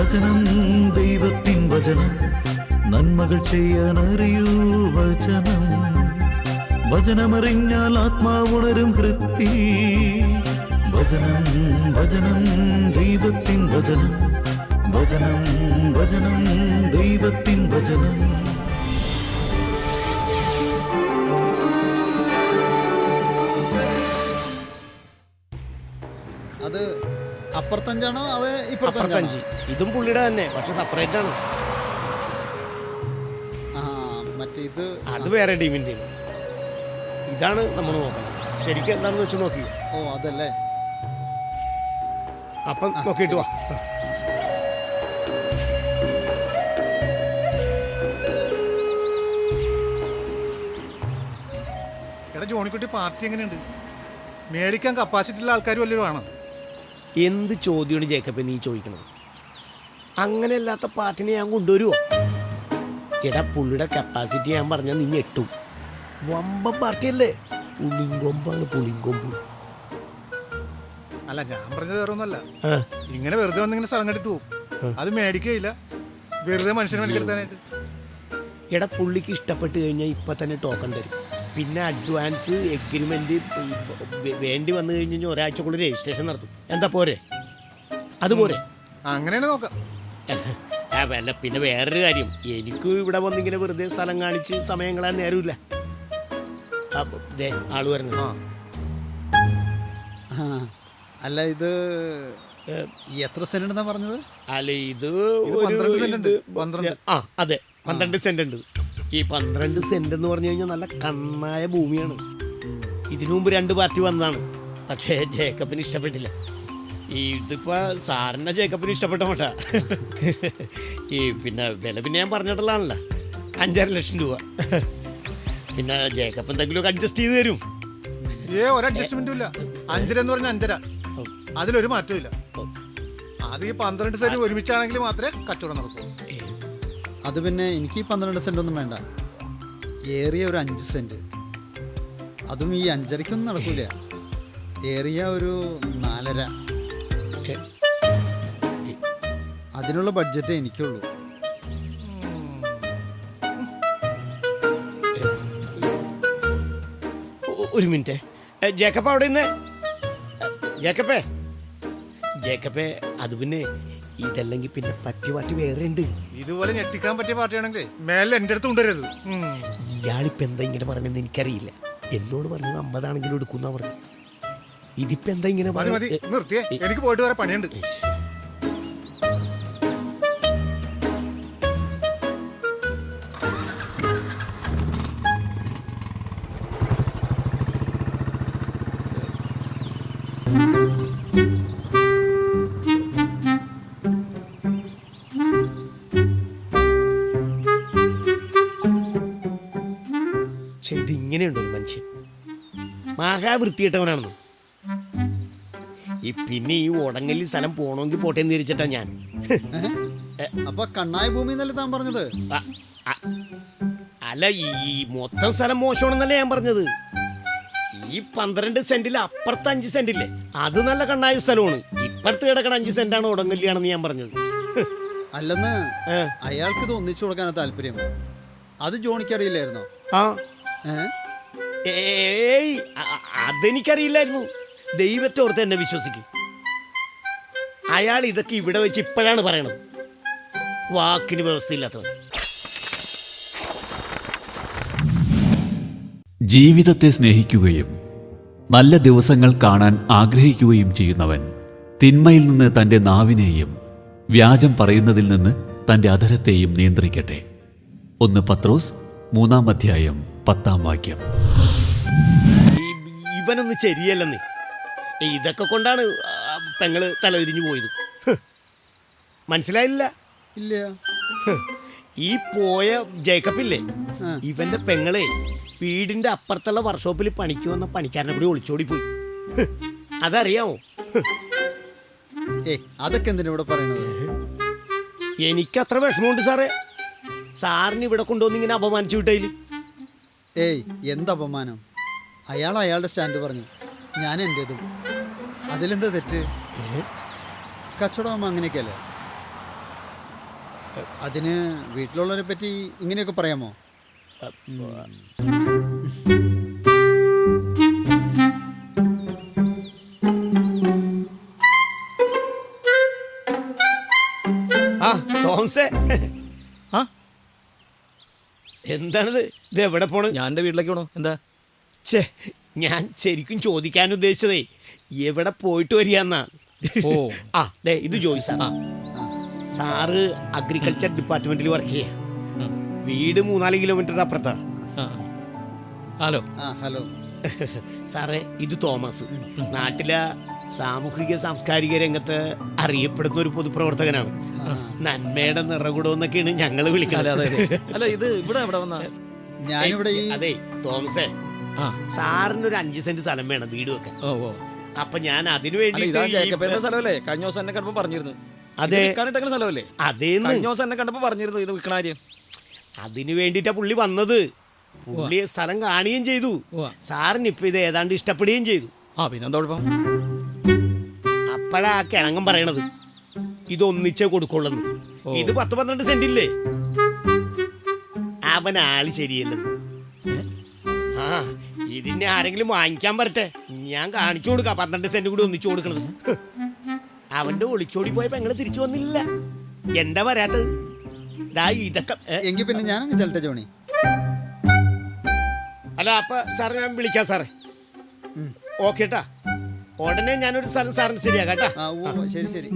വചനം ദൈവത്തിൻ വചനം നന്മകൾ ചെയ്യാനറിയൂ വചനം വചനമറിഞ്ഞാൽ ആത്മാവുണരും ഹൃത്തിൽ വചനം വചനം ദൈവത്തിൻ വചനം വചനം വചനം ദൈവത്തിൻ വചനം. അത് അപ്പുറത്തഞ്ചാണോ അത് ഇപ്പുറത്തഞ്ച്? ഇതും പുള്ളിയുടെ തന്നെ, പക്ഷെ സെപ്പറേറ്റ് ആണ്. മറ്റേ ഇത് അത് വേറെ ടീമിൻ്റെ. ഇതാണ് നമ്മൾ നോക്കണം. ശരിക്കും എന്താണെന്ന് വെച്ച് നോക്കി. ഓ അതല്ലേ, അപ്പം നോക്കിയിട്ട് വാ. എടാ ജോണിക്കുട്ടി, പാർട്ടി എങ്ങനെയുണ്ട്? മേടിക്കാൻ കപ്പാസിറ്റി ഉള്ള ആൾക്കാർ വല്ലതും വേണം. എന്ത് ചോദ്യമാണ് ജേക്കബ് നീ ചോദിക്കണത്? അങ്ങനെയല്ലാത്ത പാർട്ടിനെ ഞാൻ കൊണ്ടുവരുമോ? എടാ പുള്ളിയുടെ കപ്പാസിറ്റി ഞാൻ പറഞ്ഞാൽ നീ ഞെട്ടും. വമ്പൻ പാർട്ടിയല്ലേ, പുളിങ്കൊമ്പാണ് പുളിങ്കൊമ്പ്. അല്ല, ഞാൻ പറഞ്ഞത് വേറെ ഒന്നല്ല. ഇങ്ങനെ വെറുതെ വന്നിങ്ങനെ സ്ഥലം കണ്ടിട്ട് പോകും. അത് മേടിക്കുകയില്ല, വെറുതെ മനുഷ്യനെ മേടിക്കെടുത്താനായിട്ട്. എടാ പുള്ളിക്ക് ഇഷ്ടപ്പെട്ട് കഴിഞ്ഞാൽ ഇപ്പം തന്നെ ടോക്കൺ തരും. പിന്നെ അഡ്വാൻസ് എഗ്രിമെന്റ് വേണ്ടി വന്നു കഴിഞ്ഞാൽ ഒരാഴ്ചക്കുള്ളിൽ രജിസ്ട്രേഷൻ നടത്തും. എന്താ പോരെ? അതുപോലെ അങ്ങനെയാണ് നോക്കാം. അല്ല, പിന്നെ വേറൊരു കാര്യം, എനിക്ക് ഇവിടെ വന്നിങ്ങനെ വെറുതെ സ്ഥലം കാണിച്ച് സമയം കളയാൻ നേരമില്ല. ആള് വരണം. അല്ല, ഇത് എത്ര സെന്റ് എന്നാ പറഞ്ഞത്? അല്ല, ഇത് 12 സെന്റ് ഉണ്ട്. അതെ, 12 സെന്റ് ഉണ്ട്. ഈ 12 സെന്റ് എന്ന് പറഞ്ഞു കഴിഞ്ഞാൽ നല്ല കണ്ണായ ഭൂമിയാണ്. ഇതിനു മുമ്പ് 2 പാർട്ടി വന്നതാണ്, പക്ഷേ ജേക്കബിന് ഇഷ്ടപ്പെട്ടില്ല. ഇതിപ്പോ സാറിനെ ജേക്കബിന് ഇഷ്ടപ്പെട്ട മട്ടാ. ഈ പിന്നെ വില പിന്നെ ഞാൻ പറഞ്ഞിട്ടുള്ളതാണല്ലോ, 5.5 ലക്ഷം രൂപ. പിന്നെ ജേക്കബ് എന്തെങ്കിലുമൊക്കെ അഡ്ജസ്റ്റ് ചെയ്ത് തരും. ഒരു അഡ്ജസ്റ്റ്മെന്റും ഇല്ല. 5 എന്ന് പറഞ്ഞാൽ 5.5, അതിലൊരു മാറ്റവും ഇല്ല. അത് ഈ 12 സെന്റ് ഒരുമിച്ചാണെങ്കിൽ മാത്രമേ കച്ചവടം നടക്കൂ. അത് പിന്നെ എനിക്ക് ഈ 12 സെന്റ് ഒന്നും വേണ്ട, ഏറിയ ഒരു 5 സെന്റ്. അതും ഈ 5.5-ക്കൊന്നും നടക്കൂല, ഏറിയ ഒരു 4.5. അതിനുള്ള ബഡ്ജറ്റേ എനിക്കുള്ളൂ. ഒരു മിനിറ്റ് ജേക്കബ്, അവിടെ നിന്ന് ജേക്കബേ. അത് പിന്നെ ഇതല്ലെങ്കിൽ പിന്നെ പറ്റിയ പാർട്ടി വേറെ ഉണ്ട്. ഇതുപോലെ ഞെട്ടിക്കാൻ പറ്റിയ പാർട്ടിയാണെങ്കിൽ മേലെ എൻ്റെ അടുത്ത് കൊണ്ടുവരരുത്. ഇയാളിപ്പോ എന്താ ഇങ്ങനെ പറയുന്നത് എനിക്കറിയില്ല. എന്നോട് പറഞ്ഞത് 50 ആണെങ്കിലും എടുക്കുന്ന പറഞ്ഞു. ഇതിപ്പോ എന്താ ഇങ്ങനെ നിർത്തിയേ, എനിക്ക് പോയിട്ട് വരെ പണിയുണ്ട്. ഇതിങ്ങനെയുണ്ടോ മനുഷ്യൻ? മഹാവൃത്തിയിട്ടവനാണെന്ന്. പിന്നെ ഈ ഉടങ്ങല്ലി സ്ഥലം പോണമെങ്കിൽ പോട്ടെ എന്ന് തിരിച്ചിട്ടാ ഞാൻ. അപ്പൊ കണ്ണായ ഭൂമി എന്നല്ലേ താൻ പറഞ്ഞത്? അല്ല, ഈ മൊത്തം സ്ഥലം മോശമാണെന്നല്ലേ ഞാൻ പറഞ്ഞത്. ഈ 12 സെന്റിൽ അപ്പുറത്ത് 5 സെന്റില്ലേ, അത് നല്ല കണ്ണായ സ്ഥലമാണ്. ഇപ്പുറത്ത് കിടക്കണ 5 സെന്റാണ് ഉടങ്ങല്ലിയാണെന്ന് ഞാൻ പറഞ്ഞത്. അല്ലെന്ന് അയാൾക്ക് ഇത് ഒന്നിച്ചു കൊടുക്കാനാ താല്പര്യം. അത് ജോണിക്കറിയില്ലായിരുന്നോ? ഏയ്, അതെനിക്കറിയില്ലായിരുന്നു. ദൈവത്തെ ഓർത്ത് എന്നെ വിശ്വസിക്കും. അയാൾ ഇതൊക്കെ ഇവിടെ വെച്ച് ഇപ്പോഴാണ് പറയണത്. വാക്കിന് വ്യവസ്ഥയില്ലാത്തവൻ. ജീവിതത്തെ സ്നേഹിക്കുകയും നല്ല ദിവസങ്ങൾ കാണാൻ ആഗ്രഹിക്കുകയും ചെയ്യുന്നവൻ തിന്മയിൽ നിന്ന് തൻ്റെ നാവിനെയും വ്യാജം പറയുന്നതിൽ നിന്ന് തൻ്റെ അധരത്തെയും നിയന്ത്രിക്കട്ടെ. 1 പത്രോസ് 3-ാം അധ്യായം 10-ാം വാക്യം. ഇവനൊന്നും ശരിയല്ലെന്നേ. ഇതൊക്കെ കൊണ്ടാണ് പെങ്ങള് തലതിരിഞ്ഞു പോയത്. മനസ്സിലായില്ല? ഇല്ല. ഈ പോയ ജേക്കബില്ലേ, ഇവന്റെ പെങ്ങളെ വീടിന്റെ അപ്പുറത്തുള്ള വർക്ക്ഷോപ്പിൽ പണിക്ക് വന്ന പണിക്കാരനെ കൂടി ഒളിച്ചോടി പോയി. അതറിയാമോ? അതൊക്കെ എന്തിനാ ഇവിടെ പറയണത്? എനിക്കത്ര വിഷമമുണ്ട് സാറേ. സാറിന് ഇവിടെ കൊണ്ടുവന്ന് ഇങ്ങനെ അപമാനിച്ചു വിട്ടതില്. എന്ത് അപമാനം? അയാൾ അയാളുടെ സ്റ്റാൻഡ് പറഞ്ഞു, ഞാൻ എൻ്റെതും. അതിലെന്താ തെറ്റ്? കച്ചവടമാകുമ്പോൾ അങ്ങനെയൊക്കെയല്ലേ? അതിന് വീട്ടിലുള്ളവരെ പറ്റി ഇങ്ങനെയൊക്കെ പറയാമോ? ആ തോമസേ, ആ എന്താണിത്? ഇത് എവിടെ പോണ്? ഞാൻ എൻ്റെ വീട്ടിലേക്ക് പോണു. എന്താ? ഛേ, ഞാൻ ശരിക്കും ചോദിക്കാൻ ഉദ്ദേശിച്ചതേ എവിടെ പോയിട്ട് വരികയെന്നാ. ഓ ആ ദേ ഇത് ജോയി സാർ. ആ സാറ് അഗ്രികൾച്ചർ ഡിപ്പാർട്ട്മെന്റിൽ വർക്ക് ചെയ്യാ. ഉം. വീട് 3-4 കിലോമീറ്റർ അപ്പുറത്താ. ആ. ഹലോ. ഹലോ. സാറേ ഇത് തോമസ്. നാട്ടിലെ സാമൂഹിക സാംസ്കാരിക രംഗത്ത് അറിയപ്പെടുന്ന ഒരു പൊതുപ്രവർത്തകനാണ്. നന്മയുടെ നിറകുടം എന്നൊക്കെയാണ് ഞങ്ങൾ അല്ല വിളിക്കുന്നത്. അതെ അതെ. അല്ല ഇത് ഇവിടെ എവിടെ വന്ന? ഞാനിവിടെ ഈ അതെ തോമസേ, ആ സാറിനൊരു 5 സെന്റ് സ്ഥലം വേണം വീട് വെക്കാൻ. ഓ ഓ. അപ്പൊ ഞാൻ അതിനു അല്ല ഇതാ ജേക്കബേന്റെ വേണ്ടി സ്ഥലമല്ലേ? കഴിഞ്ഞ ദിവസം എന്നെ കണ്ടപ്പോ പറഞ്ഞിരുന്നു. അതെ. വിൽക്കാനിട്ടെങ്ങനെ സ്ഥലമല്ലേ? അതേന്ന് കഴിഞ്ഞ ദിവസം എന്നെ കണ്ടപ്പോ പറഞ്ഞിരുന്നു ഇത് വിൽക്കണ കാര്യം. അതിനു വേണ്ടിട്ടാ പുള്ളി വന്നത്. പുള്ളി സ്ഥലം കാണുകയും ചെയ്തു. ഉവ്വ. സാറിന് ഇപ്പൊ ഇത് ഏതാണ്ട് ഇഷ്ടപ്പെടുകയും ചെയ്തു. ആ പിന്നെന്താ കുഴപ്പം? അപ്പോഴാ കിഴങ്ങൻ പറയണത് ഇതൊന്നിച്ചേ കൊടുക്കുള്ളൂ. ഓ. ഇത് 10-12 സെന്റ് ഇല്ലേ? അവൻ ആള് ശരിയല്ലെന്ന്. ആ ഇതിനെ ആരെങ്കിലും വാങ്ങിക്കാൻ വരട്ടെ, ഞാൻ കാണിച്ചു കൊടുക്കാം 12 സെന്റ് കൂടി ഒന്നിച്ചു കൊടുക്കണത്. അവന്റെ ഒളിച്ചോടി പോയ പെങ്ങള് തിരിച്ചു വന്നില്ല. എന്താ വരാത്തത്? ദാ ഇതൊക്കെ എങ്കിൽ പിന്നെ ഞാനങ്ങ് ചെല്ലട്ടെ ജോണി. അല്ല അപ്പൊ സാർ ഞാൻ വിളിക്കാം സാറേ. ഓക്കെ ട്ടാ, ഉടനെ ഞാനൊരു സ്ഥലം സാറിന് ശരിയാക്കാം ട്ടാ. ഓ ശരി ശരി.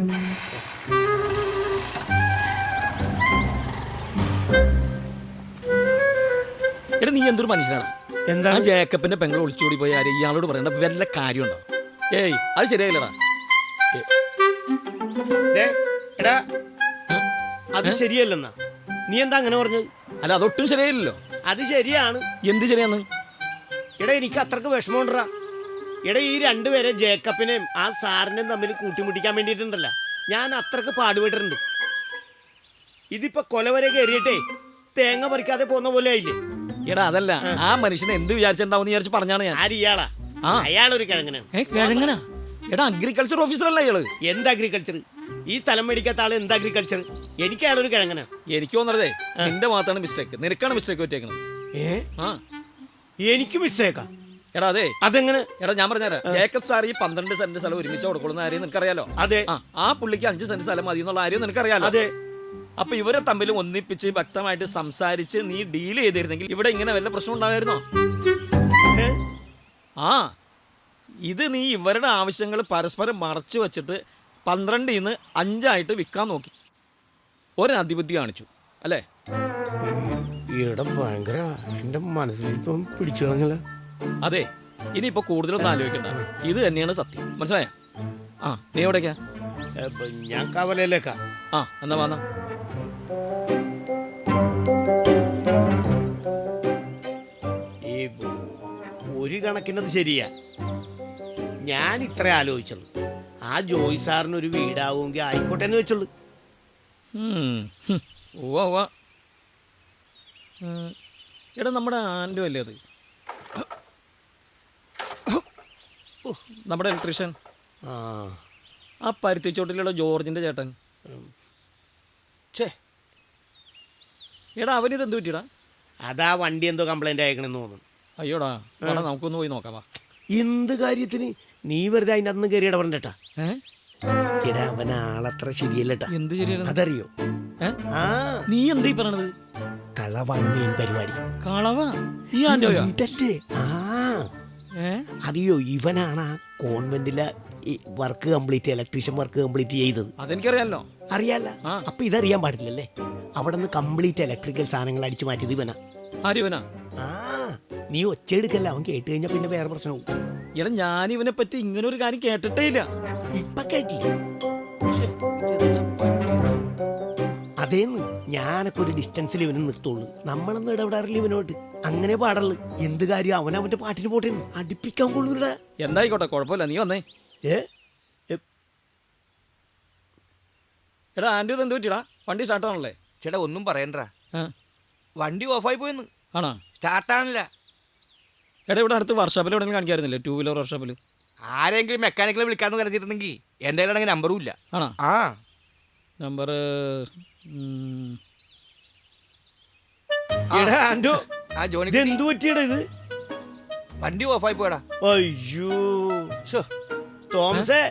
എടാ നീ എന്തൊരു മനുഷ്യനാണ്. എന്താ ആ ജേക്കബിന്റെ പെങ്ങൾ ഒളിച്ചോടി പോയി ആരും ഇയാളോട് പറയണ്ട വല്ല കാര്യമുണ്ടോ? ഏയ് അത് ശരിയായില്ലടാ. ദേ, എടാ അത് ശരിയല്ലെന്നാ നീ എന്താ അങ്ങനെ പറഞ്ഞത്? അല്ല അതൊട്ടും ശരിയായില്ലല്ലോ. അത് ശരിയാണ്. എന്ത് ശരിയാന്ന്? എടാ എനിക്ക് അത്രക്ക് വിഷമമുണ്ടാ. എടാ ഈ രണ്ടുപേരെ ജേക്കബിനെയും ആ സാറിനെയും തമ്മിൽ കൂട്ടിമുട്ടിക്കാൻ വേണ്ടിയിട്ടുണ്ടല്ല ഞാൻ അത്രക്ക് പാടുപെട്ടിട്ടുണ്ട്. ഇതിപ്പോ കൊല വരെ കയറിയിട്ടേ തേങ്ങ പറിക്കാതെ പോകുന്ന പോലെ ആയില്ലേ? എടാ അതല്ല, ആ മനുഷ്യനെ എന്ത് വിചാരിച്ചിട്ടുണ്ടാവും വിചാരിച്ച് പറഞ്ഞാണ് ഞാൻ. ആര് ഇയാളാ? ആ. അയാളൊരു കിഴങ്ങനാണ്. കിഴങ്ങനാ? എടാ അഗ്രികൾച്ചർ ഓഫീസറല്ല അയാള്. എന്ത് അഗ്രികൾച്ചർ? ഈ സ്ഥലം മേടിക്കാത്ത ആള് എന്ത് അഗ്രികൾച്ചർ? എനിക്ക് അയാളൊരു കിഴങ്ങനാ. എനിക്ക് തോന്നണതേ നിന്റെ മാത്രമാണ് മിസ്റ്റേക്ക്. നിനക്കാണ് മിസ്റ്റേക്ക് പറ്റിയേക്കണത്. ഏ ആ എനിക്ക് മിസ്റ്റേക്കാ? എടാ അതെ. അതെങ്ങനെ? എടാ ഞാൻ പറഞ്ഞുതരാം. ജേക്കബ് സാർ ഈ 12 സെന്റ് സ്ഥലം ഒരുമിച്ച് കൊടുക്കുന്ന കാര്യം നിനക്കറിയാലോ? അതെ. ആ പുള്ളിക്ക് 5 സെന്റ് സ്ഥലം മതി എന്നുള്ള കാര്യം നിനക്കറിയാലോ? അതെ. അപ്പൊ ഇവരെ തമ്മിൽ ഒന്നിപ്പിച്ച് വ്യക്തമായിട്ട് സംസാരിച്ച് നീ ഡീൽ ചെയ്തിരുന്നെങ്കിൽ ഇവിടെ ഇങ്ങനെ വല്ല പ്രശ്നം ഉണ്ടാവായിരുന്നോ? ഏ? ആ ഇത് നീ ഇവരുടെ ആവശ്യങ്ങൾ പരസ്പരം മറച്ചു വെച്ചിട്ട് 12-ന്ന് 5 വിൽക്കാൻ നോക്കി. ഒരധിപതി കാണിച്ചു അല്ലേ? ഈയിടെ ഭയങ്കര എന്റെ മനസ്സിലിപ്പം പിടിച്ചു കളഞ്ഞല്ല. അതെ. ഇനിയിപ്പോ കൂടുതലൊന്നും ആലോചിക്കണ്ട. ഇത് തന്നെയാണ് സത്യം. മനസ്സിലായ? ആ നീ എവിടേക്കാ? ഞാൻ കവലയിലേക്കാ. ആ എന്നാ വന്ന. ഈ ഒരു കണക്കിനത് ശരിയാ. ഞാൻ ഇത്ര ആലോചിച്ചുള്ളൂ. ആ ജോയ് സാറിന് ഒരു വീടാവുമെങ്കിൽ ആയിക്കോട്ടെ എന്ന് വെച്ചുള്ളൂ. ഉവ്വ ഉവ്വ. എടാ നമ്മുടെ ആൻഡോ അല്ലേ അത്? നമ്മുടെ ഇലക്ട്രീഷ്യൻ. ആ ആ പരുത്തിച്ചോട്ടിലുള്ള ജോർജിന്റെ ചേട്ടൻ. ഛേ, എടാ അവനിത് എന്ത് പറ്റിയടാ? അതാ വണ്ടി എന്തോ കംപ്ലൈന്റ് അയക്കണമെന്ന് തോന്നുന്നു. അയ്യോടാ എടാ നമുക്കൊന്ന് പോയി നോക്കാം വാ. എന്ത് കാര്യത്തിന് നീ വെറുതെ അതിൻ്റെ അന്ന് കയറി ഇടപെടണ്ടേട്ടാ. ഏ എടാ അവൻ ആളത്ര ശരിയല്ലട്ടാ. എന്ത് ശരിയാണ്? അതറിയോ? ഏ ആ നീ എന്തീ പറയണത്? കളവാണ് മെയിൻ പരിപാടി. കളവാ? ഈ ആൻഡോയാ? ഇതല്ലേ? ആ ഏ അറിയോ, ഇവനാണ് ആ കോൺവെന്റിലെ work complete electrician work complete ചെയ്തത്. അതെനിക്കറിയാലോ. അറിയാല്ല? ആ. അപ്പൊ ഇതറിയാൻ പാടില്ലല്ലേ? അവിടെ നിന്ന് കംപ്ലീറ്റ് ഇലക്ട്രിക്കൽ സാധനങ്ങൾ അടിച്ചു മാറ്റിയത് ഇവനാ. ആര്യവനാ? ആ നീ ഒച്ചയെടുക്കല്ല, അവൻ കേട്ട് കഴിഞ്ഞാൽ പിന്നെ വേറെ പ്രശ്നവും. എടാ ഞാനിവനെ പറ്റി ഇങ്ങനെ ഒരു കാര്യം കേട്ടിട്ടേ ഇല്ല. ഇപ്പൊ കേട്ടില്ലേ? ശ്ശേ, ഇതെന്താ പറ്റിയത്? അതേന്ന് ഞാനൊക്കെ ഒരു ഡിസ്റ്റൻസിൽ ഇവനെ നിർത്തുള്ളൂ. നമ്മളൊന്നും ഇടപെടാറില്ല ഇവനോട്ട്. അങ്ങനെ പാടുള്ളു. എന്ത് കാര്യം അവൻ അവന്റെ പാട്ടിന് പോട്ടേന്ന് അടുപ്പിക്കാൻ കൊള്ളൂടാ. എന്തായിക്കോട്ടെ കുഴപ്പമില്ല, നീ വന്നേ. ഏ എടാ ആൻഡ്രു ഇത് എന്ത് പറ്റിയടാ? വണ്ടി സ്റ്റാർട്ടാണല്ലേ? ചേട്ടാ ഒന്നും പറയണ്ടാ, ആ വണ്ടി ഓഫായി പോയെന്ന്. ആണോ? സ്റ്റാർട്ടാണില്ല. എടാ ഇവിടെ അടുത്ത് വർക്ക്ഷോപ്പിൽ എവിടെയെങ്കിലും കാണിക്കാറില്ലേ? 2 വീലർ വർക്ക്ഷോപ്പിൽ ആരെങ്കിലും മെക്കാനിക്കൽ വിളിക്കാന്ന് കരുതിയിരുന്നെങ്കിൽ എൻ്റെ കയ്യിലാണെങ്കിൽ നമ്പറും ഇല്ല. ആണോ? ആ നമ്പർ എടാ ആൻഡോ ആ ജോണി ഇത് എന്തു പറ്റിയടാ ഇത്? വണ്ടി ഓഫായി പോയടാ. അയ്യോ ശോ, തോമസേ,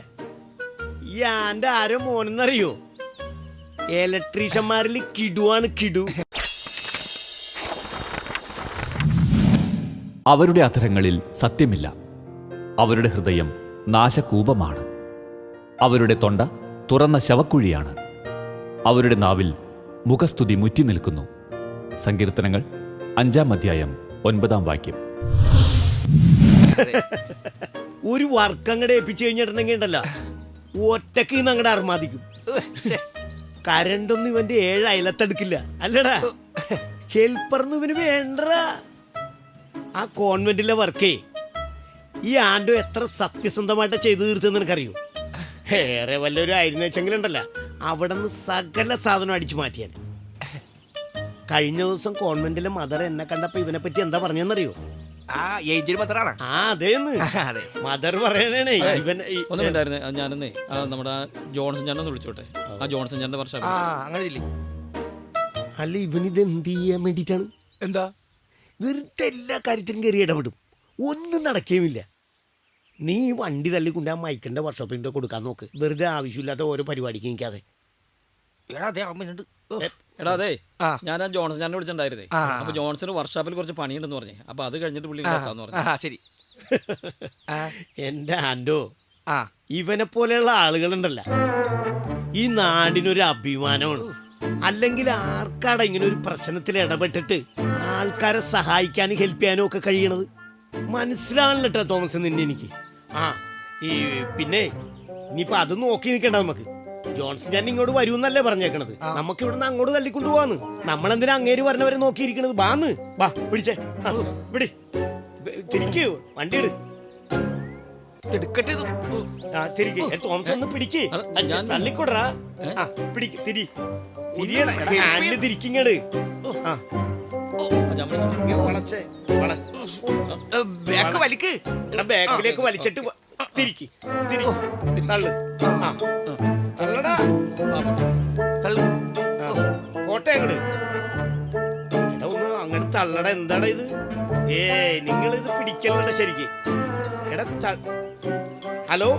ഈ ആന്റെ ആരോ മോനെന്നറിയോ? ഇലക്ട്രീഷ്യന്മാരിൽ കിടുവാണ് കിടു. അവരുടെ അധരങ്ങളിൽ സത്യമില്ല, അവരുടെ ഹൃദയം നാശകൂപമാണ്, അവരുടെ തൊണ്ട തുറന്ന ശവക്കുഴിയാണ്, അവരുടെ നാവിൽ മുഖസ്തുതി മുറ്റി നിൽക്കുന്നു. സങ്കീർത്തനങ്ങൾ 5-ാം അധ്യായം 9-ാം വാക്യം. ഒരു വർക്ക് അങ്ങടെ ഏൽപ്പിച്ചു കഴിഞ്ഞിട്ടുണ്ടെങ്കിൽ ഉണ്ടല്ലോ ഒറ്റക്ക് അങ്ങടെ അർമാദിക്കും. കരണ്ടൊന്നും ഇവന്റെ 7 അയലത്തെടുക്കില്ല അല്ലടാ. ഹെൽപ്പറൊന്നും ഇവന് വേണ്ടടാ. ആ കോൺവെന്റിലെ വർക്കേ ഈ ആൻഡോ എത്ര സത്യസന്ധമായിട്ട് ചെയ്തു തീർത്തെന്ന് എനിക്കറിയൂ. വേറെ വല്ലവരും ആയിരുന്നു വെച്ചെങ്കിലുണ്ടല്ല അവിടെ നിന്ന് സകല സാധനം അടിച്ചു മാറ്റിയാൻ. കഴിഞ്ഞ ദിവസം കോൺവെന്റിലെ മദർ എന്നെ കണ്ടപ്പോ ഇവനെ പറ്റി എന്താ പറഞ്ഞെന്നറിയോ? ആ ഏജ് മാത്രാണ്. ആ അതേന്ന് അതെ. മദർ പറയണേ ഇവൻ ഒന്നും ഉണ്ടായിരുന്നേ, ഞാനെന്നേ നമ്മുടെ ജോൺസൺ ചേട്ടനെ ഒന്ന് വിളിച്ചോട്ടെ. ആ ജോൺസൺ ചേട്ടൻ്റെ വർഷം ആ അങ്ങനെ ഇല്ലേ? അല്ല ഇവനിത് എന്ത് ചെയ്യാൻ വേണ്ടിയിട്ടാണ്? എന്താ വെറുതെ എല്ലാ കാര്യത്തിനും കയറി ഇടപെടും, ഒന്നും നടക്കുകയുമില്ല. നീ ഈ വണ്ടി തള്ളിക്കൊണ്ട് ആ മൈക്കിന്റെ വർക്ക്ഷോപ്പിൻ്റെ കൊടുക്കാൻ നോക്ക്. വെറുതെ ആവശ്യമില്ലാത്ത ഓരോ പരിപാടിക്ക് നിൽക്കാതെ. എടാ അതെ അമ്മയുണ്ട്. എടാ അതെ, ആ. ഞാൻ ആ ജോൺസൺ ചേട്ടനെ വിളിച്ചിട്ടുണ്ടായിരുന്നേ. ആ. അപ്പൊ ജോൺസന് വർക്ക്ഷോപ്പിൽ കുറച്ച് പണിയുണ്ടെന്ന് പറഞ്ഞേ. അപ്പൊ അത് കഴിഞ്ഞിട്ട് പുള്ളി ഉണ്ടാക്കാന്ന് പറഞ്ഞു. ആ ശരി. എൻ്റെ ആൻഡോ, ആ ഇവനെ പോലെയുള്ള ആളുകളുണ്ടല്ല ഈ നാടിനൊരു അഭിമാനമാണ്. അല്ലെങ്കിൽ ആർക്കാടാ ഇങ്ങനെ ഒരു പ്രശ്നത്തിൽ ഇടപെട്ടിട്ട് ആൾക്കാരെ സഹായിക്കാനും ഹെൽപ്പ് ചെയ്യാനും ഒക്കെ കഴിയണത്? മനസ്സിലാവണില്ല കേട്ടോ തോമസ് നിന്നെ എനിക്ക്. ആ ഈ പിന്നെ ഇനിയിപ്പോ അത് നോക്കി നിൽക്കണ്ട നമുക്ക്. ജോൺസൺ ഞാൻ ഇങ്ങോട്ട് വരുമെന്നല്ലേ പറഞ്ഞേക്കണത്. നമുക്ക് ഇവിടുന്ന് അങ്ങോട്ട് തള്ളിക്കൊണ്ടു പോവാന്ന്. നമ്മളെന്തിനാ അങ്ങേര് പറഞ്ഞവരെ നോക്കിയിരിക്കണത്? ബാന്ന് ബാ പിടിച്ചേ, പിടി, തിരിക്ക്, വണ്ടി ഇട്, എടുക്കട്ടെ ഇത്. ആ തിരിക്ക്. തോമസ് ഒന്ന് പിടിക്ക്, തള്ളിക്കൊടറാ. ആ പിടിക്ക്, തിരി, തിരിയണ ഹാൻഡില് തിരിക്കിങ്ങട്. ആ ഇങ്ങനെ വളച്ചേ, ബാക്ക് വലിക്ക്. എടാ ബാക്കിലേക്ക് വലിച്ചിട്ട് തിരിക്ക്, തിരി, തള്ളു. ആ തള്ളടാ, തള്ളു. ആ, പോട്ടെ അങ്ങട്. എടാ ഒന്ന് അങ്ങോട്ട് തള്ളട. എന്താടാ ഇത്? നിങ്ങൾ ഇത് പിടിക്കലണ്ട ശരിക്ക്. എടാ ഹലോ,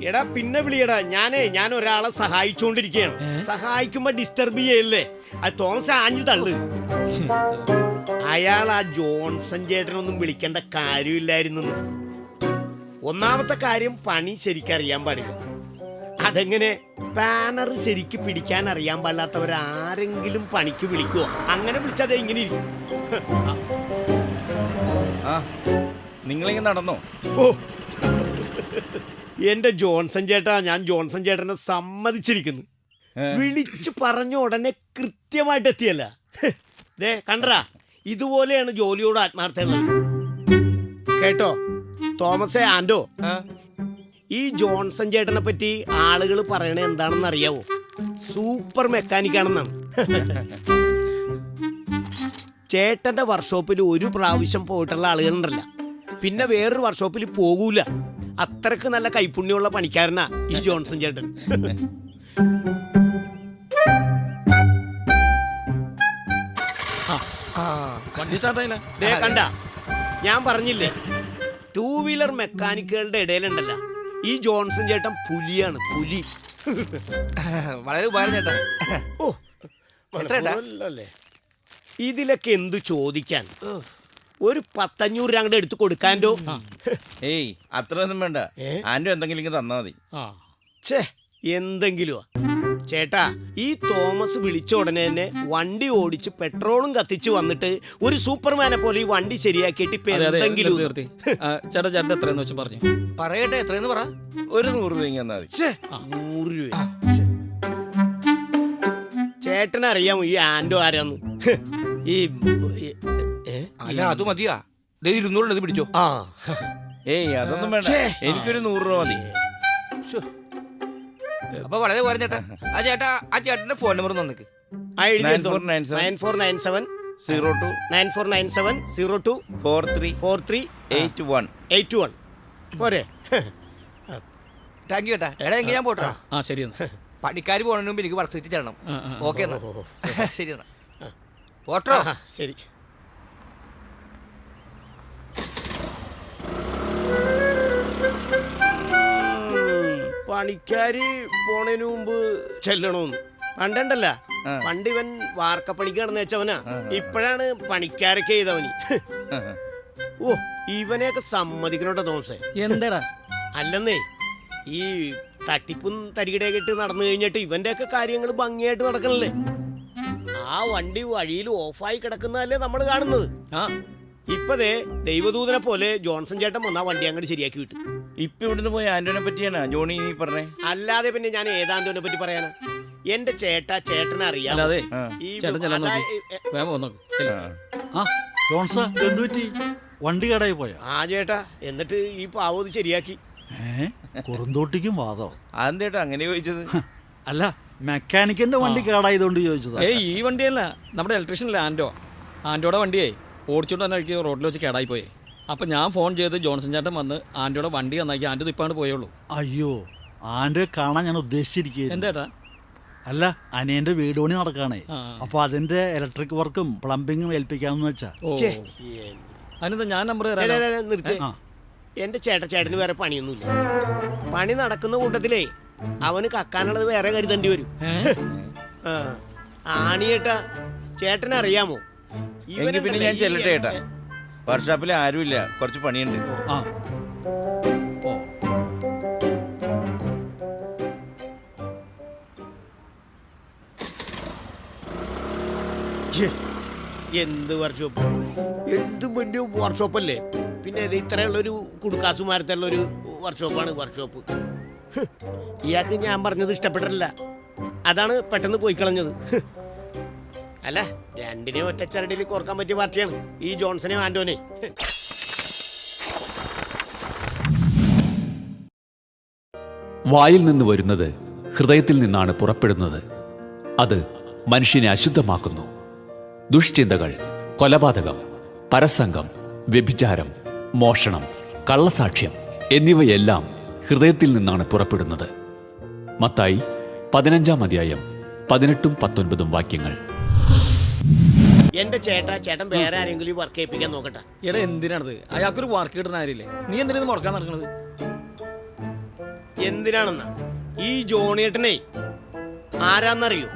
എടാ പിന്നെ വിളിയടാ. ഞാൻ ഒരാളെ സഹായിച്ചുകൊണ്ടിരിക്കുകയാണ്. സഹായിക്കുമ്പോ ഡിസ്റ്റർബ് ചെയ്യല്ലേ. അത് തോമസ് ആഞ്ഞു തള്ളു. അയാൾ ആ ജോൺസൺ ചേട്ടനൊന്നും വിളിക്കേണ്ട കാര്യമില്ലായിരുന്നു. ഒന്നാമത്തെ കാര്യം, പണി ശരിക്കറിയാൻ പാടില്ല. അതെങ്ങനെ? പാനർ ശരിക്ക് പിടിക്കാൻ അറിയാൻ പാടില്ലാത്തവരാരെങ്കിലും പണിക്ക് വിളിക്കുവോ? അങ്ങനെ വിളിച്ചാൽ ഇങ്ങനെ ഇരിക്കും. ആ നിങ്ങളിങ്ങനെ നടന്നോ? ഓ എന്റെ ജോൺസൺ ചേട്ടാ, ഞാൻ ജോൺസൺ ചേട്ടനെ സമ്മതിച്ചിരിക്കുന്നു. വിളിച്ചു പറഞ്ഞ ഉടനെ കൃത്യമായിട്ട് എത്തിയല്ല. ദേ കണ്ടറാ, ഇതുപോലെയാണ് ജോലിയോട് ആത്മാർത്ഥമുള്ളത്. കേട്ടോ തോമസേ ആൻഡോ, ഈ ജോൺസൺ ചേട്ടനെ പറ്റി ആളുകൾ പറയണത് എന്താണെന്ന് അറിയാവോ? സൂപ്പർ മെക്കാനിക്കാണെന്നാണ്. ചേട്ടന്റെ വർക്ക്ഷോപ്പിൽ ഒരു പ്രാവശ്യം പോയിട്ടുള്ള ആളുകളുണ്ടല്ല പിന്നെ വേറൊരു വർക്ക്ഷോപ്പിൽ പോകൂല. അത്രക്ക് നല്ല കൈപ്പുണ്യമുള്ള പണിക്കാരനാ ഈ ജോൺസൺ ചേട്ടൻ. വണ്ടി സ്റ്റാർട്ടായില്ല. ദേ കണ്ട, ഞാൻ പറഞ്ഞില്ലേ 2 വീലർ മെക്കാനിക്കുകളുടെ ഇടയിലുണ്ടല്ല ഈ ജോൺസൺ ചേട്ടൻ പുലിയാണ്, പുലി. വളരെ ഉപകാരം ചേട്ടാ. ഓ എത്ര ഏട്ടാ? അല്ലേ ഇതിലൊക്കെ എന്ത് ചോദിക്കാൻ? ഒരു 500 രൂപ അങ്ങോട്ട് എടുത്ത് കൊടുക്കാൻ്റെ. ഏയ് അത്രയൊന്നും വേണ്ട, ആൻഡോ എന്തെങ്കിലും ഇങ്ങനെ തന്നാ മതി. ഛേ എന്തെങ്കിലും ചേട്ടാ, ഈ തോമസ് വിളിച്ച ഉടനെ തന്നെ വണ്ടി ഓടിച്ച് പെട്രോളും കത്തിച്ച് വന്നിട്ട് ഒരു സൂപ്പർമാനെ പോലെ ഈ വണ്ടി ശരിയാക്കിയിട്ട് ഇപ്പൊ എന്തെങ്കിലും ചേട്ടാ ചേട്ടൻ എത്രയെന്ന് വെച്ച് പറഞ്ഞു. പറയട്ടെ, എത്രയെന്ന് പറ. ഒരു 100 രൂപ തന്നാ മതി. 100 രൂപ. ചേട്ടനറിയാമോ ഈ ആൻഡോ ആരാന്ന്? ഈ അല്ല അത് മതിയാ. 200 ഇത് പിടിച്ചോ. ആ ഏയ് അതൊന്നും വേണ്ട, എനിക്കൊരു 100 രൂപ മതി. അപ്പൊ വളരെ ഉപകാരം ചേട്ടാ. ആ ചേട്ടാ, ആ ചേട്ടന്റെ ഫോൺ നമ്പർ തന്നേക്ക്. 9497 02 9497 02 43 43 81 81 പോരെ? താങ്ക് യു ചേട്ടാ. എടാ എങ്കിൽ ഞാൻ പോട്ടാ. ആ ശരി എന്നാ. പണിക്കാർ പോകണതിന് മുമ്പ് എനിക്ക് വർക്ക് സീറ്റ് ചേരണം. ഓക്കെ എന്നാ. ശരി എന്നാ. ഓട്ടോ ശരി. പണിക്കാര് പോണതിന് മുമ്പ് ചെല്ലണോന്ന് പണ്ടല്ല. പണ്ട് ഇവൻ വാർക്കപ്പണിക്ക് നടന്നു വെച്ചവനാ. ഇപ്പോഴാണ് പണിക്കാരൊക്കെ ചെയ്തവന്. ഓ, ഇവനെയൊക്കെ സമ്മതിക്കണോട്ടോ തോമസേ. എന്താടാ? അല്ലെന്നേ, ഈ തട്ടിപ്പും തരികിടയൊക്കെ ഇട്ട് നടന്നു കഴിഞ്ഞിട്ട് ഇവന്റെയൊക്കെ കാര്യങ്ങൾ ഭംഗിയായിട്ട് നടക്കണല്ലേ. ആ വണ്ടി വഴിയിൽ ഓഫായി കിടക്കുന്നതല്ലേ നമ്മൾ കാണുന്നത്. ആ, ഇപ്പതേ ദൈവദൂതനെ പോലെ ജോൺസൺ ചേട്ടൻ വന്നാ വണ്ടി അങ്ങോട്ട് ശരിയാക്കി വിട്ടു. ഇപ്പൊ ഇവിടുന്ന് പോയ ആന്റോനെ പറ്റിയാണ് ജോണി നീ പറഞ്ഞേ. അല്ലാതെ പിന്നെ ഞാൻ ഏതാണ്ടോനെ പറ്റി പറയാനാ? എന്റെ ചേട്ടനെ അറിയാം. അല്ലാതെ ഈ ചേട്ടൻ ചെല്ലാൻ നോക്കി. വേഗം വന്നോ, ചെല്ലാം. ആ ജോൺസ എന്തു പറ്റി? വണ്ടി കടയിൽ പോയാ? ആ ചേട്ടാ, എന്നിട്ട് ഈ പാവം ഇത് ശരിയാക്കി. കുറുന്തോട്ടിക്കും വാദോ? അതെന്തേട്ടാ അങ്ങനെ ചോദിച്ചത്? അല്ല, മെക്കാനിക്കിന്റെ വണ്ടി കേടായതുകൊണ്ട് ചോദിച്ചതാ. ഏയ്, ഈ വണ്ടിയല്ല, നമ്മുടെ ഇലക്ട്രീഷ്യനല്ലേ ആൻറ്റോയുടെ വണ്ടിയേ ഓടിച്ചോണ്ട് തന്നെ എനിക്ക് റോഡിൽ വെച്ച് കേടായി പോയേ. അപ്പം ഞാൻ ഫോൺ ചെയ്ത് ജോൺസൺ ചേട്ടൻ വന്ന് ആൻറ്റോയുടെ വണ്ടി നന്നാക്കി. ആൻറ്റോ ഇപ്പാണ്ട് പോയുള്ളൂ. അയ്യോ, ആൻ്റെ കാണാൻ ഞാൻ ഉദ്ദേശിച്ചിരിക്കുകയായിരുന്നു. എന്തേട്ടാ? അല്ല, അനിയന്റെ വീട് പണി നടക്കാണേ. ആ. അപ്പൊ അതിന്റെ ഇലക്ട്രിക് വർക്കും പ്ലംബിങ്ങും ഏൽപ്പിക്കാമെന്ന് വെച്ചാ. ഓ, ഛേ, അതിനെന്താ ഞാൻ നമ്പർ ദേ, തരാം. ദേ, ദേ, നിർത്ത്. ആ. എന്റെ ചേട്ടന് വേറെ പണിയൊന്നുമില്ല. പണി നടക്കുന്ന കൂട്ടത്തിലേ അവന് കക്കാനുള്ളത് വേറെ കരുതേണ്ടി വരും. ആ, ആണിയേട്ടാ, ചേട്ടനറിയാമോ എങ്കിൽ പിന്നെ ഞാൻ ചെല്ലട്ടെ ഏട്ടാ. വർക്ക്ഷോപ്പിൽ ആരുമില്ല, കുറച്ച് പണിയുണ്ട്. ആ എന്ത് വർക്ക്ഷോപ്പ്? എന്ത് വലിയ വർക്ക്ഷോപ്പല്ലേ. പിന്നെ ഇത് ഇത്രയുള്ളൊരു കുടുക്കാസുമാരത്തുള്ളൊരു വർക്ക്ഷോപ്പ്. ഇയാൾക്ക് ഞാൻ പറഞ്ഞത് ഇഷ്ടപ്പെട്ടില്ല. അതാണ് പെട്ടെന്ന് പോയി കളഞ്ഞത്. അല്ല, രണ്ടിനെ ഒറ്റ ചരടിൽ കോർക്കാൻ പറ്റിയ പാർട്ടിയാണ് ഈ ജോൺസനെ ആന്റോനെ. വായിൽ നിന്ന് വരുന്നത് ഹൃദയത്തിൽ നിന്നാണ് പുറപ്പെടുന്നത്. അത് മനുഷ്യനെ അശുദ്ധമാക്കുന്നു. ദുഷ്ചിന്തകൾ, കൊലപാതകം, പരസംഗം, വ്യഭിചാരം, മോഷണം, കള്ളസാക്ഷ്യം എന്നിവയെല്ലാം ഹൃദയത്തിൽ നിന്നാണ് പുറപ്പെടുന്നത്. മത്തായി 15-ാം അധ്യായം 18-19 വാക്യങ്ങൾ. എന്റെ ചേട്ടൻ വേറെ ആരെങ്കിലും വർക്ക് ചെയ്യിപ്പിക്കാൻ നോക്കട്ടെ. എടാ, എന്തിനാണത്? അയാൾക്കൊരു വർക്ക് കിട്ടുന്ന കാര്യമില്ലേ? നീ എന്തിനാ ഇത് മുടക്കാൻ നടക്കണത്? എന്തിനാണെന്നാ? ഈ ജോണിയേട്ടനെ ആരാന്നറിയോ?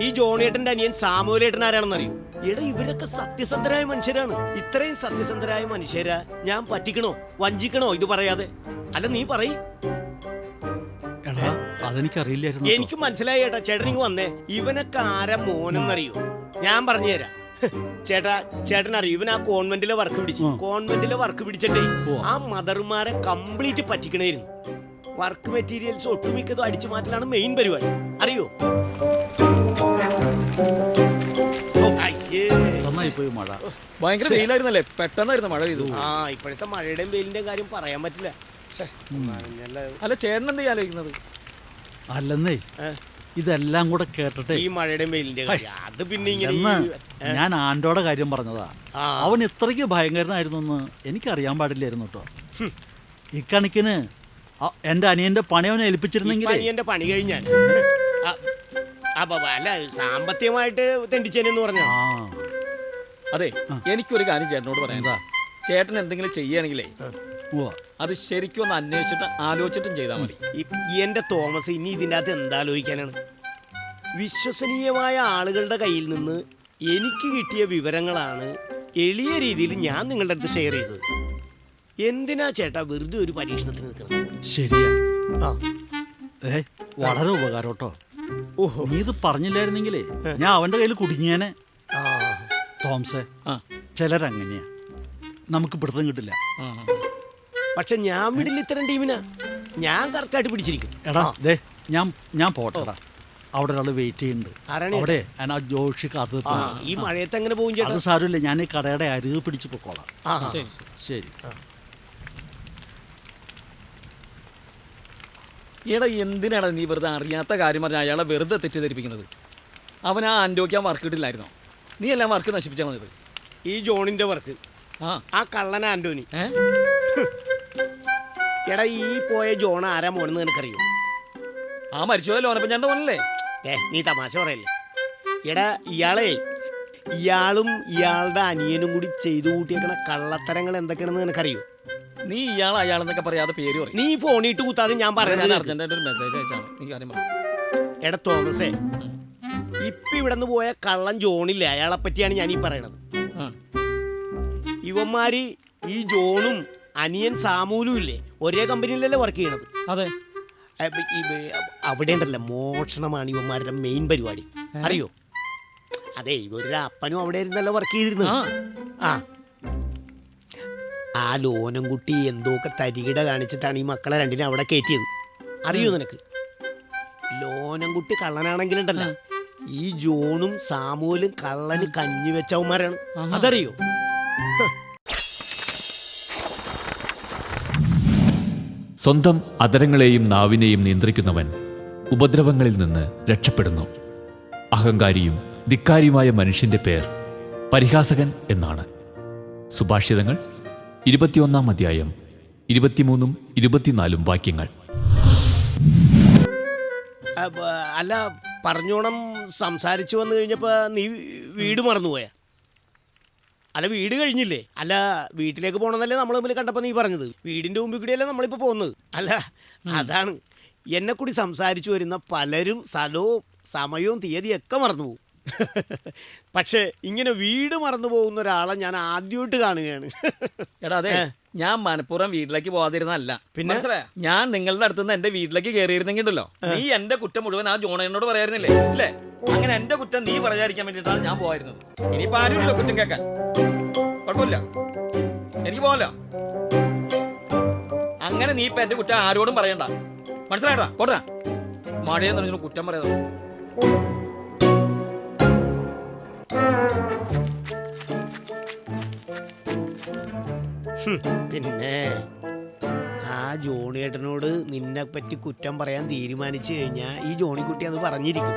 ഈ ജോണിയേട്ടന്റെ അനിയൻ സാമുവേലേട്ടൻ ആരാണെന്നറിയോ? എടാ, ഇവരൊക്കെ സത്യസന്ധരായ മനുഷ്യരാണ്. ഇത്രയും സത്യസന്ധരായ മനുഷ്യരാ ഞാൻ പറ്റിക്കണോ, വഞ്ചിക്കണോ ഇത് പറയാതെ? അല്ല, നീ പറയ്. എടാ, അതെനിക്കറിയില്ലായിരുന്നു. എനിക്ക് മനസ്സിലായി ചേട്ടാ. ചേട്ടനിങ്ങ് വന്നേ. ഇവനൊക്കെ ആരാ മോനെന്നറിയോ? ഞാൻ പറഞ്ഞുതരാം. ചേട്ടനറിയോ, ഇവൻ ആ കോൺവെന്റിലെ വർക്ക് പിടിച്ചിട്ടേ ആ മദർമാരെ കംപ്ലീറ്റ് പറ്റിക്കണേരുന്നു. വർക്ക് മെറ്റീരിയൽസ് ഒട്ടുമിക്കതും അടിച്ചു മാറ്റലാണ് മെയിൻ പരിപാടി. അറിയോ? നന്നായിപ്പോയി മഴ. ഭയങ്കര വെയിലായിരുന്നല്ലേ? പെട്ടെന്നായിരുന്നു മഴ പെയ്തു. ആ, ഇപ്പോഴത്തെ മഴയുടെയും വെയിലിന്റെയും കാര്യം പറയാൻ പറ്റില്ല. അല്ല, ചേട്ടൻ എന്താ ആലോചിക്കുന്നത്? അല്ലെന്നേ, ഇതെല്ലാം കൂടെ കേട്ടിട്ടേ ഈ മഴയുടെയും വെയിലിന്റെ കാര്യം അത് പിന്നെ ഇങ്ങനെ എന്ന് ഞാൻ ആന്റോടെ കാര്യം പറഞ്ഞതാ. അവൻ ഇത്രയ്ക്ക് ഭയങ്കരനായിരുന്നു എന്ന് എനിക്കറിയാൻ പാടില്ലായിരുന്നു കേട്ടോ. ഇക്കണക്കിന് എന്റെ അനിയന്റെ പണി അവനെ ഏൽപ്പിച്ചിരുന്നെങ്കിൽ അനിയന്റെ പണി കഴിഞ്ഞാൽ അല്ല, സാമ്പത്തികമായിട്ട് തെണ്ടിച്ചേനെന്ന് പറഞ്ഞാ. അതെ, എനിക്കൊരു കാര്യം ചേട്ടനോട് പറയാം. ചേട്ടൻ എന്തെങ്കിലും ചെയ്യുകയാണെങ്കിലേ അത് ശരിക്കും ഒന്ന് അന്വേഷിച്ചിട്ട് ആലോചിച്ചിട്ടും ചെയ്താൽ മതി. എന്റെ തോമസ്, ഇനി ഇതിൻ്റെ അകത്ത് എന്താലോചിക്കാനാണ്? വിശ്വസനീയമായ ആളുകളുടെ കയ്യിൽ നിന്ന് എനിക്ക് കിട്ടിയ വിവരങ്ങളാണ് എളിയ രീതിയിൽ ഞാൻ നിങ്ങളുടെ അടുത്ത് ഷെയർ ചെയ്തത്. എന്തിനാ ചേട്ടാ വെറുതെ ഒരു പരീക്ഷണത്തിന് നിൽക്കണം? ശരിയാ. ആ, വളരെ ഉപകാരം കേട്ടോ. ഓഹോ, നീ ഇത് പറഞ്ഞില്ലായിരുന്നെങ്കിലേ ഞാൻ അവന്റെ കയ്യിൽ കുടുങ്ങിയേനെ. ആ, തോമസേ, ആ, ചിലരങ്ങനെയാ, നമുക്ക് പിടുത്തം കിട്ടില്ല. ആ. പക്ഷെ ഞാൻ വിടില്ല ഇത്തരം ടീമിനാ. ഞാൻ കറക്റ്റായിട്ട് പിടിച്ചിരിക്കും. എടാ, ഞാൻ പോട്ടെടാ. അവിടെ ഒരാൾ വെയിറ്റ് ചെയ്യുന്നുണ്ട്. ആരാണ്? അവിടെ ആ ജോഷി കാത്തു ആ, ഈ മഴയത്ത് എങ്ങനെ പോകും ചേട്ടാ? അത് സാരമില്ല, ഞാൻ ഈ കടയുടെ അരികെ പിടിച്ചു പൊക്കോളാം. ആ, ശരി. ശരി. എടാ, എന്തിനാണ് നീ വെറുതെ അറിയാത്ത കാര്യം പറഞ്ഞാൽ അയാളെ വെറുതെ തെറ്റിദ്ധരിപ്പിക്കുന്നത്? അവൻ ആ ആൻറ്റോയ്ക്ക് വർക്ക് കിട്ടില്ലായിരുന്നോ? നീ എല്ലാം വർക്ക് നശിപ്പിച്ചാൽ മതി. ഈ ജോണിന്റെ വർക്ക് ആ, ആ കള്ളൻ ആന്റോനി. എടാ, ഈ പോയ ജോൺ ആരാ മോനെന്ന് നിനക്കറിയോ? ആ മരിച്ചുപോയ ലോനപ്പൻ ചേട്ടൻ്റെ മോനല്ലേ? നീ തമാശ പറയല്ലേ? എടാ, ഇയാളെ ഇയാളും ഇയാളുടെ അനിയനും കൂടി ചെയ്തു കൂട്ടിയേക്കണ കള്ളത്തരങ്ങൾ എന്തൊക്കെയാണെന്ന് നിനക്കറിയോ? നീ അയാളെന്നൊക്കെ പറയാതെ പേര് പറയും. നീ ഫോണിട്ട് കൂത്താതെ ഞാൻ ഞാൻ പറയുന്നത് അർജന്റായിട്ട് ഒരു മെസ്സേജ് അയച്ചാണ്. നീ കാര്യം പറ. എടാ തോമസേ, ഇപ്പൊ ഇവിടെ നിന്ന് പോയ കള്ളൻ ജോണില്ലേ, അയാളെ പറ്റിയാണ് ഞാൻ ഈ പറയണത്. ആ. ഇവന്മാര് ഈ ജോണും അനിയൻ സാമൂലും ഇല്ലേ, ഒരേ കമ്പനിയിലല്ലേ വർക്ക് ചെയ്യണത്. അതെ. അവിടെ ഉണ്ടല്ലോ മോഷണമാണ് ഇവന്മാരുടെ മെയിൻ പരിപാടി, അറിയോ? അതെ, ഇവരുടെ അപ്പനും അവിടെ ഇരുന്നല്ലോ വർക്ക് ചെയ്തിരുന്നു. ആ ആ ലോനൻകുട്ടി എന്തോക്കെ തരികിട കാണിച്ചിട്ടാണ് ഈ മക്കളെ രണ്ടിനെ അവിടെ കയറ്റിയത്, അറിയോ നിനക്ക്? ലോനൻകുട്ടി കള്ളനാണെങ്കിലുണ്ടല്ലോ, ഈ ജോണും സാമൂലും കള്ളന് കഞ്ഞി വെച്ചവന്മാരാണ്, അതറിയോ? സ്വന്തം അധരങ്ങളെയും നാവിനെയും നിയന്ത്രിക്കുന്നവൻ ഉപദ്രവങ്ങളിൽ നിന്ന് രക്ഷപ്പെടുന്നു. അഹങ്കാരിയും ധിക്കാരിയുമായ മനുഷ്യന്റെ പേർ പരിഹാസകൻ എന്നാണ്. സുഭാഷിതങ്ങൾ 21-ാം അധ്യായം 23-ഉം 24-ഉം വാക്യങ്ങൾ. അല്ല, പറഞ്ഞോണം സംസാരിച്ചു വന്നു കഴിഞ്ഞപ്പോ നീ വീട് മറന്നുപോയ? അല്ല, വീട് കഴിഞ്ഞില്ലേ? അല്ല, വീട്ടിലേക്ക് പോകണമെന്നല്ലേ നമ്മൾ തമ്മിൽ കണ്ടപ്പോൾ നീ പറഞ്ഞത്? വീടിൻ്റെ മുമ്പിൽ കൂടിയല്ലേ നമ്മളിപ്പോൾ പോകുന്നത്? അല്ല, അതാണ് എന്നെ കൂടി സംസാരിച്ചു വരുന്ന പലരും സ്ഥലവും സമയവും തീയതിയൊക്കെ മറന്നു പോകും. പക്ഷേ ഇങ്ങനെ വീട് മറന്നു പോകുന്ന ഒരാളെ ഞാൻ ആദ്യമായിട്ട് കാണുകയാണ്. എടാ അതെ, ഞാൻ മനഃപൂർവ്വം വീട്ടിലേക്ക് പോകാതിരുന്നല്ല. പിന്നെ ഞാൻ നിങ്ങളുടെ അടുത്തുനിന്ന് എന്റെ വീട്ടിലേക്ക് കയറിയിരുന്നെങ്കിൽ ഉണ്ടല്ലോ, നീ എന്റെ കുറ്റം മുഴുവൻ ആ ജോണനോട് പറയായിരുന്നില്ലേ? ഇല്ലേ? അങ്ങനെ എന്റെ കുറ്റം നീ പറയാതിരിക്കാൻ വേണ്ടിയിട്ടാണ് ഞാൻ പോകായിരുന്നത്. ഇനിയിപ്പോ ആരുമില്ല കുറ്റം കേൾക്കാൻ. കുഴപ്പമില്ല, എനിക്ക് പോകല്ലോ. അങ്ങനെ നീ ഇപ്പൊ എന്റെ കുറ്റം ആരോടും പറയണ്ട, മനസ്സിലായിട്ടാ? പോട്ടാ, മഴയെന്ന് പറഞ്ഞ കുറ്റം പറയാതെ. പിന്നെ ആ ജോണിയേട്ടനോട് നിന്നെ പറ്റി കുറ്റം പറയാൻ തീരുമാനിച്ചു കഴിഞ്ഞാൽ ഈ ജോണിക്കുട്ടി അത് പറഞ്ഞിരിക്കും.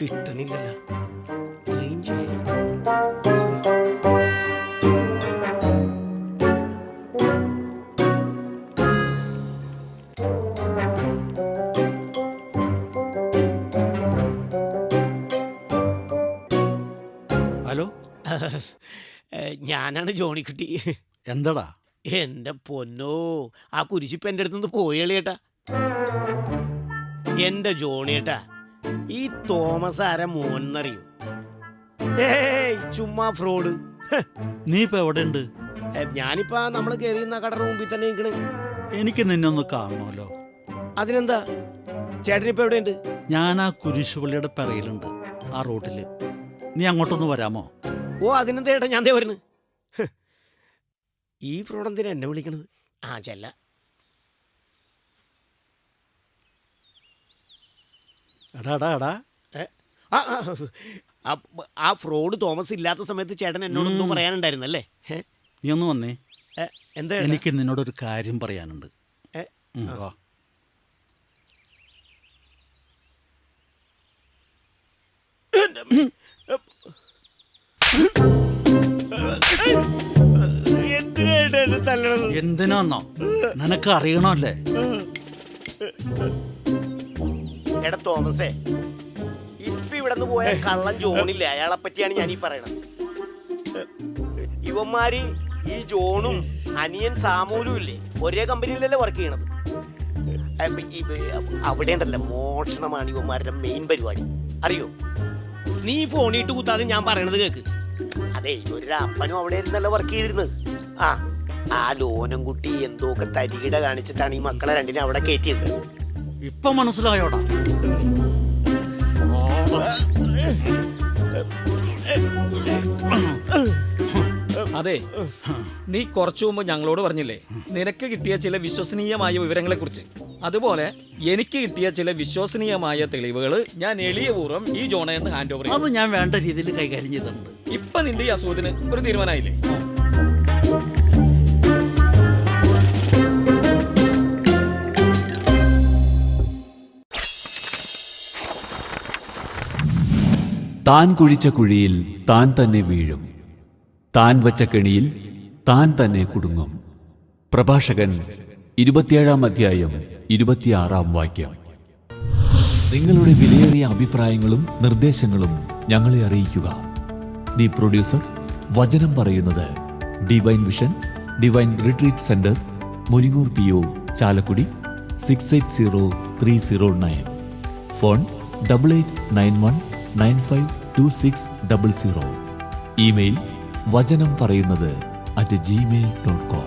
കിട്ടണില്ലല്ലോ, റേഞ്ചില്ലേ? ഹലോ, ഞാനാണ് ജോണിക്കുട്ടി. എന്താടാ? എന്റെ പൊന്നോ, ആ കുരിശിപ്പ് എൻ്റെ അടുത്തുനിന്ന് പോയേളിയേട്ടാ. എന്റെ ജോണിയേട്ടാ, ഈ തോമസ് ആരാ മോനെന്നറിയോ? ഏയ് ചുമ്മാ ഫ്രോഡ്. നീ ഇപ്പൊ എവിടെയുണ്ട്? ഞാനിപ്പോ നമ്മൾ കയറിയുന്ന കടയുടെ മുമ്പിൽ തന്നെ നിൽക്കണ്. എനിക്ക് നിന്നെ ഒന്ന് കാണണമല്ലോ. അതിനെന്താ, ചേട്ടനിപ്പോ എവിടെയുണ്ട്? ഞാൻ ആ കുരിശുപള്ളിയുടെ പിറയിലുണ്ട്, ആ റോട്ടില്. നീ അങ്ങോട്ടൊന്ന് വരാമോ? ഓ, അതിനെന്താ ഏട്ടാ, ഞാൻ ദേ വരുന്നു. ഈ ഫ്രോഡ് എന്തിനാ എന്നെ വിളിക്കണത്? ആ ചെല്ല. എടാ ആ ഫ്രോഡ് തോമസ് ഇല്ലാത്ത സമയത്ത് ചേട്ടൻ എന്നോട് എന്തോ പറയാനുണ്ടായിരുന്നല്ലേ? നീ ഒന്ന് വന്നേ, എന്താ? എനിക്ക് നിന്നോടൊരു കാര്യം പറയാനുണ്ട്. വാ. എന്തിനാണോ? നിനക്ക് അറിയണമല്ലേ? എടാ തോമസേ, ഇപ്പൊ ഇവിടെ നിന്ന് പോയ കള്ളൻ ജോണില്ലേ, അയാളെ പറ്റിയാണ് ഞാൻ ഈ പറയണത്. ഇവന്മാര് ഈ ജോണും അനിയൻ സാമൂലും ഇല്ലേ, ഒരേ കമ്പനിയിലല്ലേ വർക്ക് ചെയ്യണത്. അവിടെ ഉണ്ടല്ലോ മോഷണമാണ് ഇവന്മാരുടെ മെയിൻ പരിപാടി, അറിയോ? നീ ഫോണിട്ട് കൂത്താതെ ഞാൻ പറയണത് കേക്ക്. അതെ, ഇവരുടെ അപ്പനും അവിടെ ഇരുന്നല്ലോ വർക്ക് ചെയ്തിരുന്നത്. ആ ലോനൻകുട്ടി എന്തോക്കെ തരികിട കാണിച്ചിട്ടാണ് ഈ മക്കളെ രണ്ടിനെ അവിടെ കയറ്റിയത്. ഇപ്പൊ മനസ്സിലായോടാ? അതെ, നീ കുറച്ചു മുമ്പ് ഞങ്ങളോട് പറഞ്ഞില്ലേ നിനക്ക് കിട്ടിയ ചില വിശ്വസനീയമായ വിവരങ്ങളെ കുറിച്ച്? അതുപോലെ എനിക്ക് കിട്ടിയ ചില വിശ്വസനീയമായ തെളിവുകൾ ഞാൻ എളിയപൂർവ്വം ഈ ജോണേന് ഹാൻഡ് ഓവർ ചെയ്തു. അത് ഞാൻ വേണ്ട രീതിയിൽ കൈകാര്യം ചെയ്തിട്ടുണ്ട്. ഇപ്പൊ നിന്റെ ഈ അസുഖത്തിന് ഒരു തീരുമാനമായില്ലേ? താൻ കുഴിച്ച കുഴിയിൽ താൻ തന്നെ വീഴും, താൻ വച്ച കെണിയിൽ താൻ തന്നെ കുടുങ്ങും. പ്രഭാഷകൻ 27 അധ്യായം 26 വാക്യം. നിങ്ങളുടെ വിലയേറിയ അഭിപ്രായങ്ങളും നിർദ്ദേശങ്ങളും ഞങ്ങളെ അറിയിക്കുക. ദി പ്രൊഡ്യൂസർ, വചനം പറയുന്നത്, divine vision, divine retreat centre, Muringoor PO, Chalakudy 680309. Phone 8891952600. Email വചനം പറയുന്നത് @gmail.com.